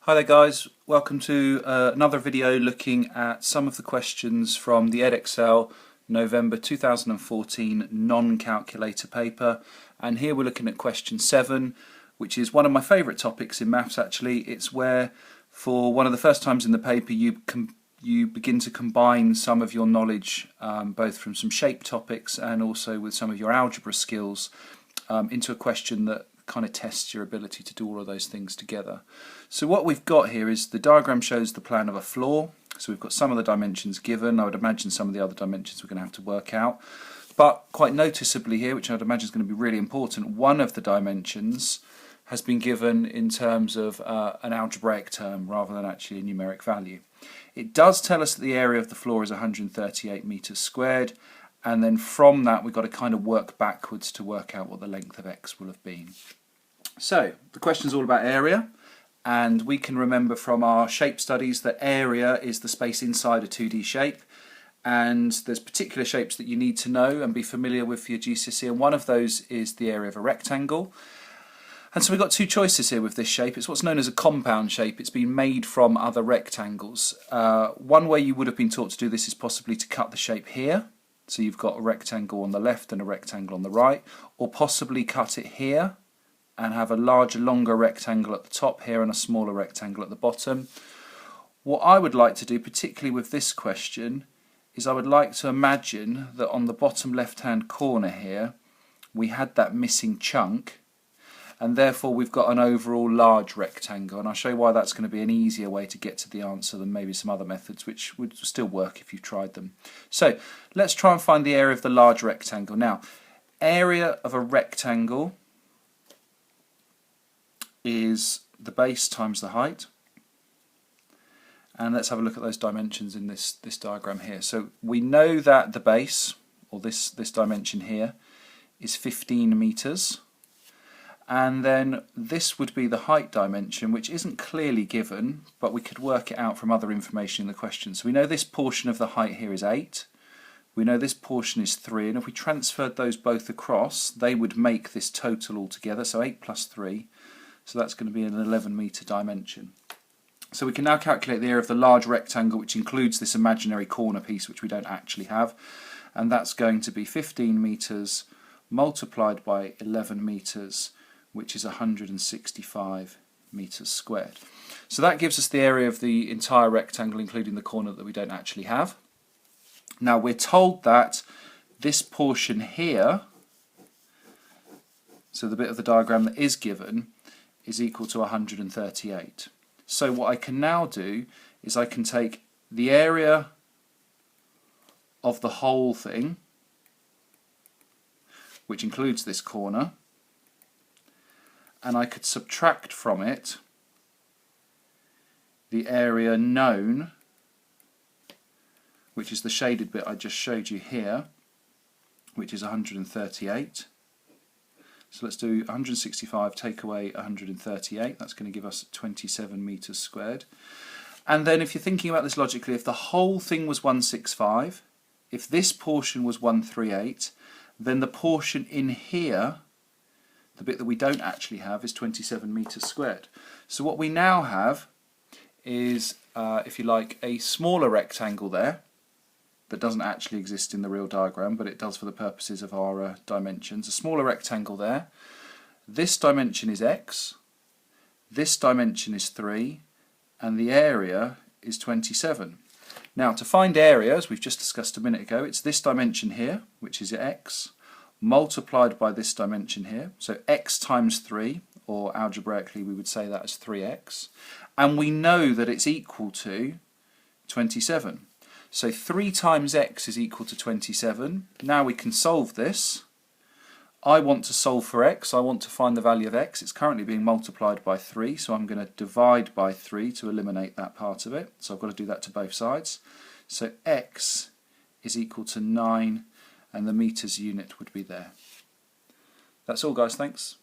Hi there guys, welcome to another video looking at some of the questions from the Edexcel November 2014 non-calculator paper, and here we're looking at question 7, which is one of my favourite topics in maths actually. It's where for one of the first times in the paper you begin to combine some of your knowledge both from some shape topics and also with some of your algebra skills into a question that kind of tests your ability to do all of those things together. So what we've got here is the diagram shows the plan of a floor. So we've got some of the dimensions given. I would imagine some of the other dimensions we're going to have to work out. But quite noticeably here, which I'd imagine is going to be really important, one of the dimensions has been given in terms of an algebraic term rather than actually a numeric value. It does tell us that the area of the floor is 138 meters squared, and then from that we've got to kind of work backwards to work out what the length of x will have been. So the question is all about area, and we can remember from our shape studies that area is the space inside a 2D shape, and there's particular shapes that you need to know and be familiar with for your GCSE, and one of those is the area of a rectangle. And so we've got two choices here with this shape. It's what's known as a compound shape. It's been made from other rectangles. One way you would have been taught to do this is possibly to cut the shape here. So you've got a rectangle on the left and a rectangle on the right, or possibly cut it here and have a larger, longer rectangle at the top here and a smaller rectangle at the bottom. What I would like to do, particularly with this question, is I would like to imagine that on the bottom left-hand corner here we had that missing chunk, and therefore we've got an overall large rectangle, and I'll show you why that's going to be an easier way to get to the answer than maybe some other methods which would still work if you've tried them. So let's try and find the area of the large rectangle. Now, area of a rectangle is the base times the height, and let's have a look at those dimensions in this diagram here. So we know that the base, or this dimension here, is 15 meters. And then this would be the height dimension, which isn't clearly given, but we could work it out from other information in the question. So we know this portion of the height here is 8. We know this portion is 3, and if we transferred those both across, they would make this total altogether, so 8 plus 3. So that's going to be an 11 meter dimension. So we can now calculate the area of the large rectangle, which includes this imaginary corner piece, which we don't actually have. And that's going to be 15 meters multiplied by 11 meters, which is 165 meters squared. So that gives us the area of the entire rectangle, including the corner that we don't actually have. Now we're told that this portion here, so the bit of the diagram that is given, is equal to 138. So what I can now do is I can take the area of the whole thing, which includes this corner, and I could subtract from it the area known, which is the shaded bit I just showed you here, which is 138. So let's do 165 take away 138, that's going to give us 27 meters squared. And then if you're thinking about this logically, if the whole thing was 165, if this portion was 138, then the portion in here, the bit that we don't actually have, is 27 meters squared. So what we now have is, if you like, a smaller rectangle there that doesn't actually exist in the real diagram, but it does for the purposes of our dimensions. A smaller rectangle there. This dimension is x, this dimension is 3, and the area is 27. Now to find area, as we've just discussed a minute ago, it's this dimension here, which is x, multiplied by this dimension here, so x times 3, or algebraically we would say that as 3x, and we know that it's equal to 27. So 3 times x is equal to 27. Now we can solve this. I want to solve for x, I want to find the value of x. It's currently being multiplied by 3, so I'm going to divide by 3 to eliminate that part of it. So I've got to do that to both sides. So x is equal to 9, and the meters unit would be there. That's all guys, thanks.